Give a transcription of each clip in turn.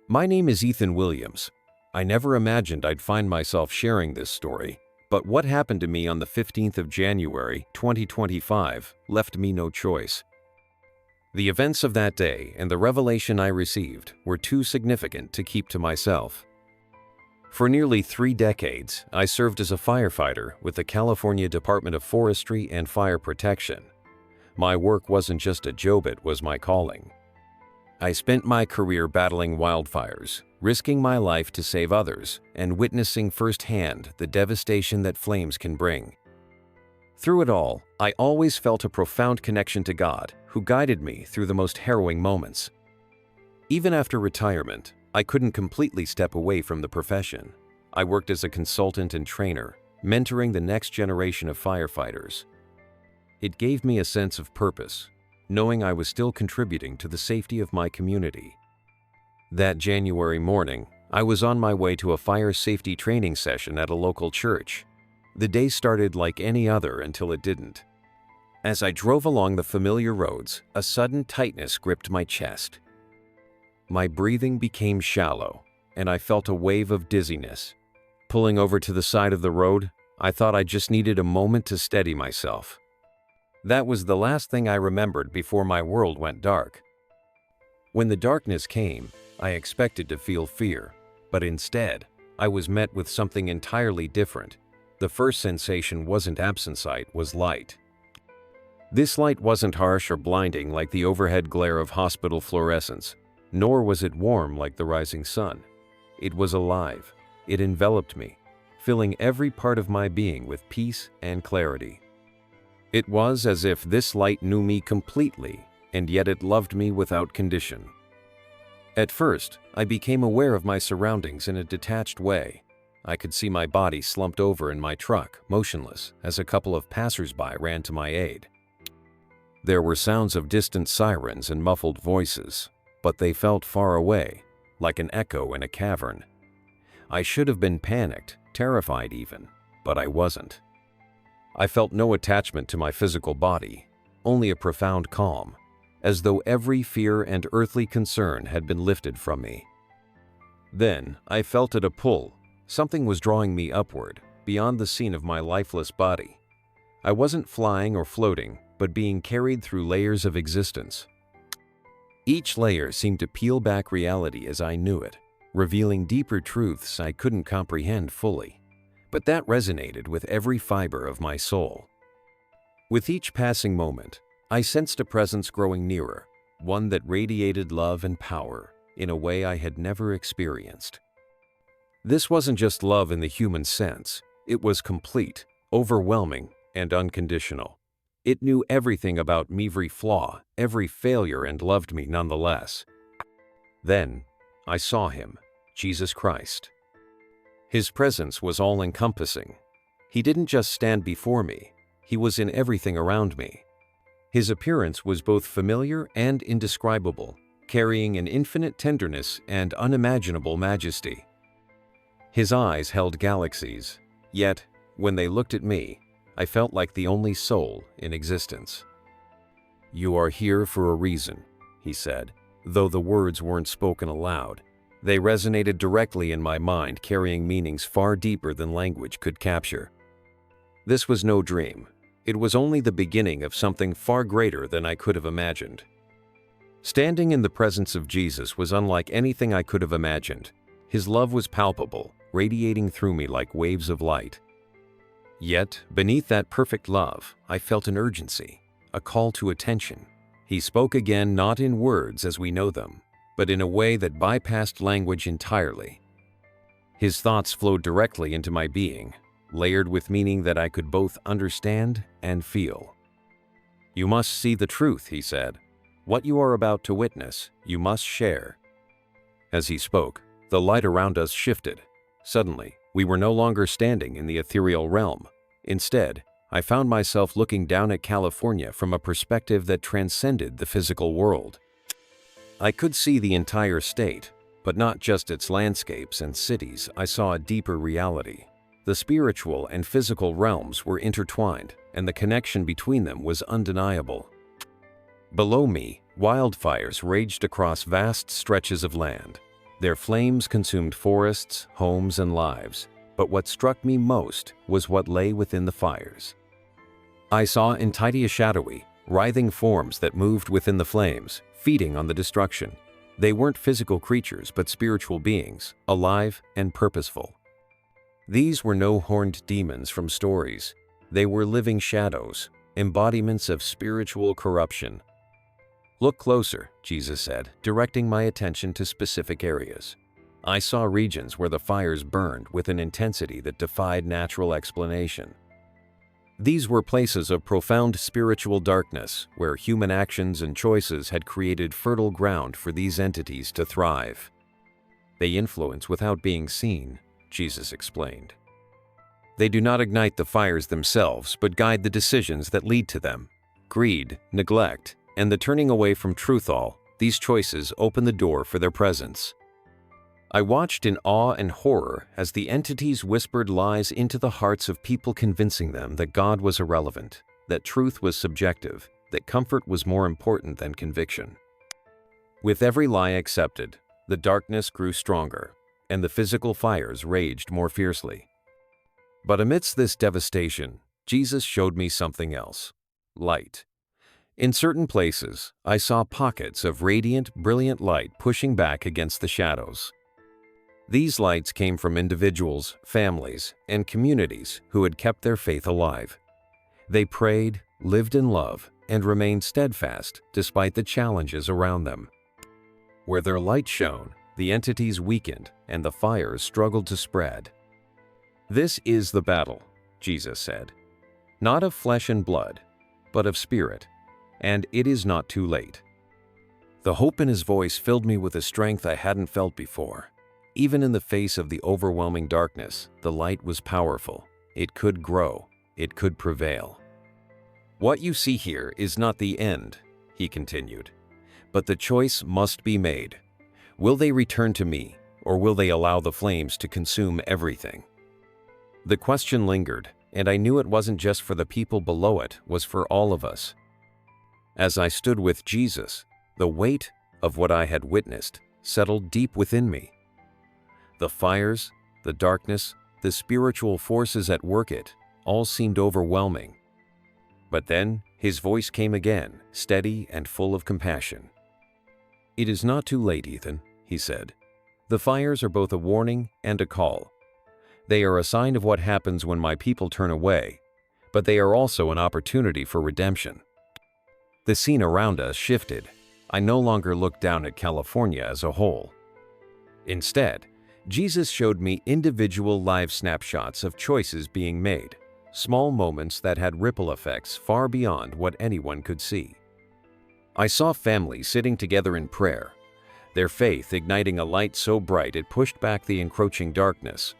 My name is Ethan Williams. I never imagined I'd find myself sharing this story, but what happened to me on the 15th of January, 2025, left me no choice. The events of that day and the revelation I received were too significant to keep to myself. For nearly 3 decades, I served as a firefighter with the California Department of Forestry and Fire Protection. My work wasn't just a job, it was my calling. I spent my career battling wildfires, risking my life to save others, and witnessing firsthand the devastation that flames can bring. Through it all, I always felt a profound connection to God, who guided me through the most harrowing moments. Even after retirement, I couldn't completely step away from the profession. I worked as a consultant and trainer, mentoring the next generation of firefighters. It gave me a sense of purpose, knowing I was still contributing to the safety of my community. That January morning, I was on my way to a fire safety training session at a local church. The day started like any other until it didn't. As I drove along the familiar roads, a sudden tightness gripped my chest. My breathing became shallow, and I felt a wave of dizziness. Pulling over to the side of the road, I thought I just needed a moment to steady myself. That was the last thing I remembered before my world went dark. When the darkness came, I expected to feel fear, but instead, I was met with something entirely different. The first sensation wasn't absence, it was light. This light wasn't harsh or blinding like the overhead glare of hospital fluorescence, nor was it warm like the rising sun. It was alive. It enveloped me, filling every part of my being with peace and clarity. It was as if this light knew me completely, and yet it loved me without condition. At first, I became aware of my surroundings in a detached way. I could see my body slumped over in my truck, motionless, as a couple of passers-by ran to my aid. There were sounds of distant sirens and muffled voices, but they felt far away, like an echo in a cavern. I should have been panicked, terrified even, but I wasn't. I felt no attachment to my physical body, only a profound calm, as though every fear and earthly concern had been lifted from me. Then I felt it a pull. Something was drawing me upward, beyond the scene of my lifeless body. I wasn't flying or floating, but being carried through layers of existence. Each layer seemed to peel back reality as I knew it, revealing deeper truths I couldn't comprehend fully. But that resonated with every fiber of my soul. With each passing moment, I sensed a presence growing nearer, one that radiated love and power in a way I had never experienced. This wasn't just love in the human sense. It was complete, overwhelming, and unconditional. It knew everything about me, every flaw, every failure, and loved me nonetheless. Then, I saw him, Jesus Christ. His presence was all-encompassing. He didn't just stand before me, he was in everything around me. His appearance was both familiar and indescribable, carrying an infinite tenderness and unimaginable majesty. His eyes held galaxies, yet, when they looked at me, I felt like the only soul in existence. "You are here for a reason," he said, though the words weren't spoken aloud. They resonated directly in my mind, carrying meanings far deeper than language could capture. This was no dream. It was only the beginning of something far greater than I could have imagined. Standing in the presence of Jesus was unlike anything I could have imagined. His love was palpable, radiating through me like waves of light. Yet, beneath that perfect love, I felt an urgency, a call to attention. He spoke again, not in words as we know them, but in a way that bypassed language entirely. His thoughts flowed directly into my being, layered with meaning that I could both understand and feel. "You must see the truth," he said. "What you are about to witness, you must share." As he spoke, the light around us shifted. Suddenly, we were no longer standing in the ethereal realm. Instead, I found myself looking down at California from a perspective that transcended the physical world. I could see the entire state, but not just its landscapes and cities. I saw a deeper reality. The spiritual and physical realms were intertwined, and the connection between them was undeniable. Below me, wildfires raged across vast stretches of land. Their flames consumed forests, homes, and lives, but what struck me most was what lay within the fires. I saw entire shadowy, writhing forms that moved within the flames, feeding on the destruction. They weren't physical creatures, but spiritual beings, alive and purposeful. These were no horned demons from stories. They were living shadows, embodiments of spiritual corruption. "Look closer," Jesus said, directing my attention to specific areas. I saw regions where the fires burned with an intensity that defied natural explanation. These were places of profound spiritual darkness, where human actions and choices had created fertile ground for these entities to thrive. "They influence without being seen," Jesus explained. "They do not ignite the fires themselves, but guide the decisions that lead to them. Greed, neglect, and the turning away from truth, all these choices open the door for their presence." I watched in awe and horror as the entities whispered lies into the hearts of people, convincing them that God was irrelevant, that truth was subjective, that comfort was more important than conviction. With every lie accepted, the darkness grew stronger, and the physical fires raged more fiercely. But amidst this devastation, Jesus showed me something else: light. In certain places, I saw pockets of radiant, brilliant light pushing back against the shadows. These lights came from individuals, families, and communities who had kept their faith alive. They prayed, lived in love, and remained steadfast despite the challenges around them. Where their light shone, the entities weakened and the fires struggled to spread. "This is the battle," Jesus said. "Not of flesh and blood, but of spirit, and it is not too late." The hope in his voice filled me with a strength I hadn't felt before. Even in the face of the overwhelming darkness, the light was powerful. It could grow. It could prevail. "What you see here is not the end," he continued, "but the choice must be made. Will they return to me, or will they allow the flames to consume everything?" The question lingered, and I knew it wasn't just for the people below, it was for all of us. As I stood with Jesus, the weight of what I had witnessed settled deep within me. The fires, the darkness, the spiritual forces at work, it all seemed overwhelming. But then his voice came again, steady and full of compassion. "It is not too late, Ethan," he said. "The fires are both a warning and a call. They are a sign of what happens when my people turn away, but they are also an opportunity for redemption." The scene around us shifted. I no longer looked down at California as a whole. Instead, Jesus showed me individual live snapshots of choices being made, small moments that had ripple effects far beyond what anyone could see. I saw families sitting together in prayer, their faith igniting a light so bright it pushed back the encroaching darkness.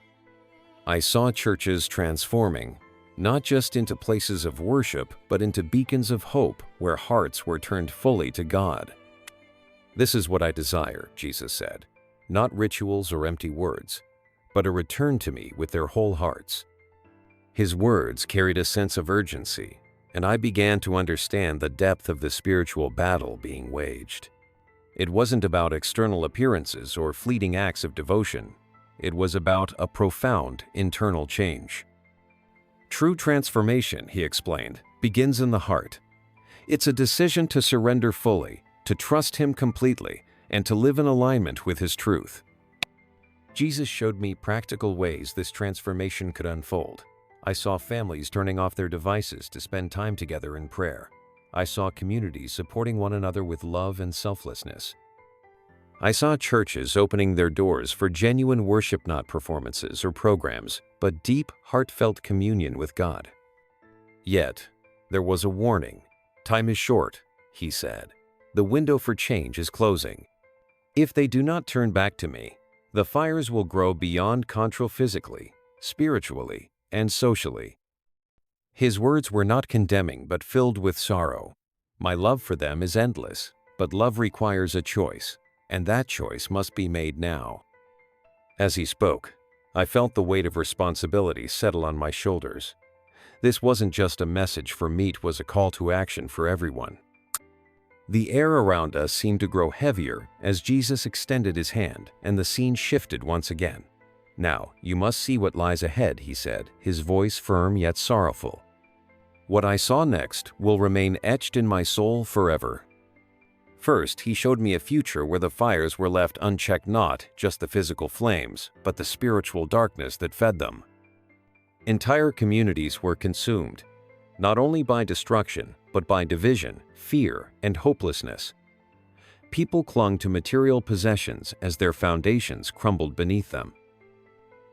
I saw churches transforming, not just into places of worship, but into beacons of hope where hearts were turned fully to God. "This is what I desire," Jesus said. "Not rituals or empty words, but a return to me with their whole hearts." His words carried a sense of urgency, and I began to understand the depth of the spiritual battle being waged. It wasn't about external appearances or fleeting acts of devotion. It was about a profound internal change. True transformation, he explained, begins in the heart. It's a decision to surrender fully, to trust him completely, and to live in alignment with his truth. Jesus showed me practical ways this transformation could unfold. I saw families turning off their devices to spend time together in prayer. I saw communities supporting one another with love and selflessness. I saw churches opening their doors for genuine worship, not performances or programs, but deep, heartfelt communion with God. Yet, there was a warning. "Time is short," he said. "The window for change is closing. If they do not turn back to me, the fires will grow beyond control physically, spiritually, and socially." His words were not condemning but filled with sorrow. My love for them is endless, but love requires a choice, and that choice must be made now. As he spoke, I felt the weight of responsibility settle on my shoulders. This wasn't just a message for me, it was a call to action for everyone. The air around us seemed to grow heavier as Jesus extended his hand, and the scene shifted once again. "Now, you must see what lies ahead," he said, his voice firm yet sorrowful. What I saw next will remain etched in my soul forever. First, he showed me a future where the fires were left unchecked, not just the physical flames, but the spiritual darkness that fed them. Entire communities were consumed, not only by destruction, but by division, fear, and hopelessness. People clung to material possessions as their foundations crumbled beneath them.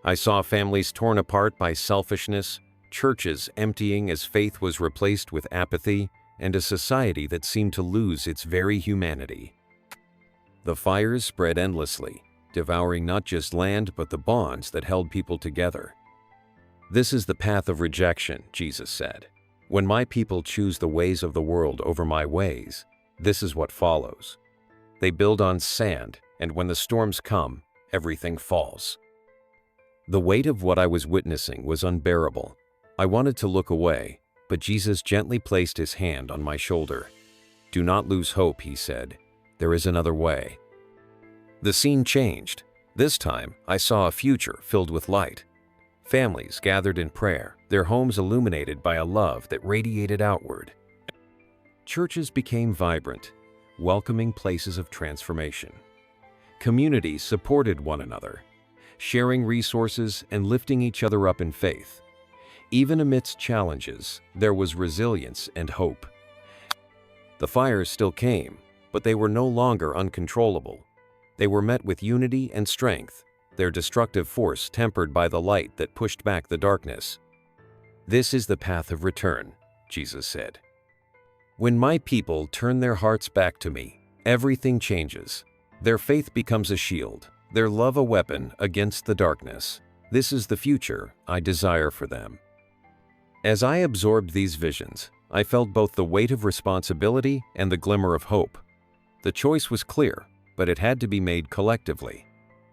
I saw families torn apart by selfishness, churches emptying as faith was replaced with apathy, and a society that seemed to lose its very humanity. The fires spread endlessly, devouring not just land but the bonds that held people together. "This is the path of rejection," Jesus said. "When my people choose the ways of the world over my ways, this is what follows. They build on sand, and when the storms come, everything falls." The weight of what I was witnessing was unbearable. I wanted to look away, but Jesus gently placed his hand on my shoulder. "Do not lose hope," he said. "There is another way." The scene changed. This time, I saw a future filled with light. Families gathered in prayer, their homes illuminated by a love that radiated outward. Churches became vibrant, welcoming places of transformation. Communities supported one another, sharing resources and lifting each other up in faith. Even amidst challenges, there was resilience and hope. The fires still came, but they were no longer uncontrollable. They were met with unity and strength, their destructive force tempered by the light that pushed back the darkness. "This is the path of return," Jesus said. "When my people turn their hearts back to me, everything changes. Their faith becomes a shield, their love a weapon against the darkness. This is the future I desire for them." As I absorbed these visions, I felt both the weight of responsibility and the glimmer of hope. The choice was clear, but it had to be made collectively.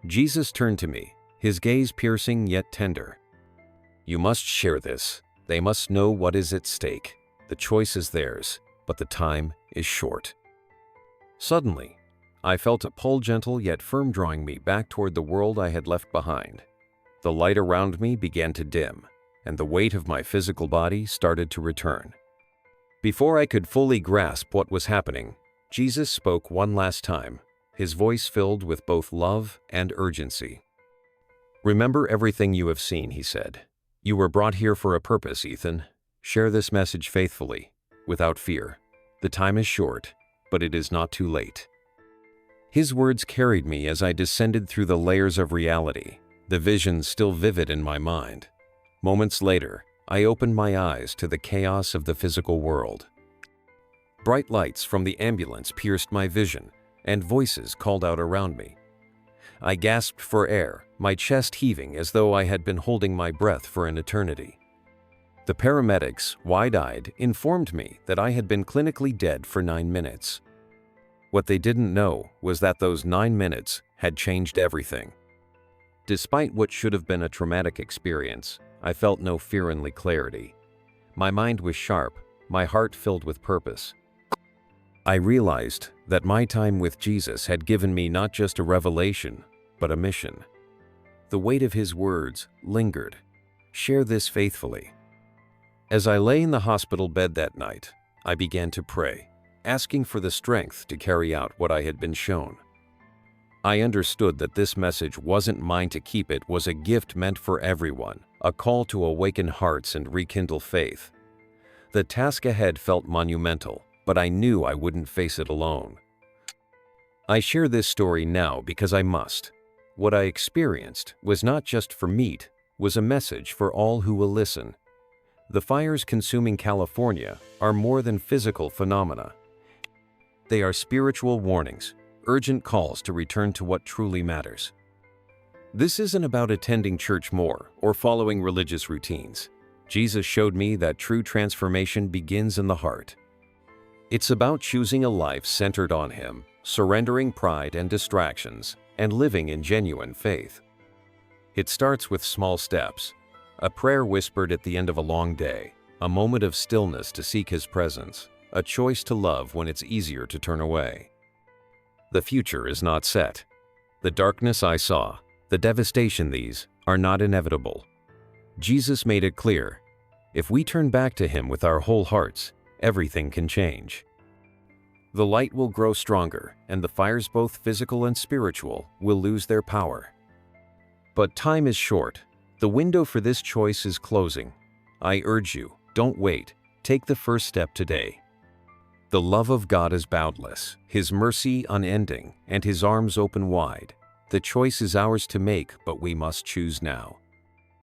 Jesus turned to me, his gaze piercing yet tender. "You must share this. They must know what is at stake. The choice is theirs, but the time is short." Suddenly, I felt a pull, gentle yet firm, drawing me back toward the world I had left behind. The light around me began to dim, and the weight of my physical body started to return. Before I could fully grasp what was happening, Jesus spoke one last time, his voice filled with both love and urgency. "Remember everything you have seen," he said. "You were brought here for a purpose, Ethan. Share this message faithfully, without fear. The time is short, but it is not too late." His words carried me as I descended through the layers of reality, the vision still vivid in my mind. Moments later, I opened my eyes to the chaos of the physical world. Bright lights from the ambulance pierced my vision, and voices called out around me. I gasped for air, my chest heaving as though I had been holding my breath for an eternity. The paramedics, wide-eyed, informed me that I had been clinically dead for 9 minutes. What they didn't know was that those 9 minutes had changed everything. Despite what should have been a traumatic experience, I felt no fear and clarity. My mind was sharp, my heart filled with purpose. I realized that my time with Jesus had given me not just a revelation, but a mission. The weight of his words lingered. "Share this faithfully." As I lay in the hospital bed that night, I began to pray, asking for the strength to carry out what I had been shown. I understood that this message wasn't mine to keep, it was a gift meant for everyone, a call to awaken hearts and rekindle faith. The task ahead felt monumental, but I knew I wouldn't face it alone. I share this story now because I must. What I experienced was not just for meat, was a message for all who will listen. The fires consuming California are more than physical phenomena. They are spiritual warnings, urgent calls to return to what truly matters. This isn't about attending church more or following religious routines. Jesus showed me that true transformation begins in the heart. It's about choosing a life centered on Him, surrendering pride and distractions, and living in genuine faith. It starts with small steps, a prayer whispered at the end of a long day, a moment of stillness to seek His presence, a choice to love when it's easier to turn away. The future is not set. The darkness I saw, the devastation these, are not inevitable. Jesus made it clear. If we turn back to Him with our whole hearts, everything can change. The light will grow stronger, and the fires, both physical and spiritual, will lose their power. But time is short. The window for this choice is closing. I urge you, don't wait. Take the first step today. The love of God is boundless, His mercy unending, and His arms open wide. The choice is ours to make, but we must choose now.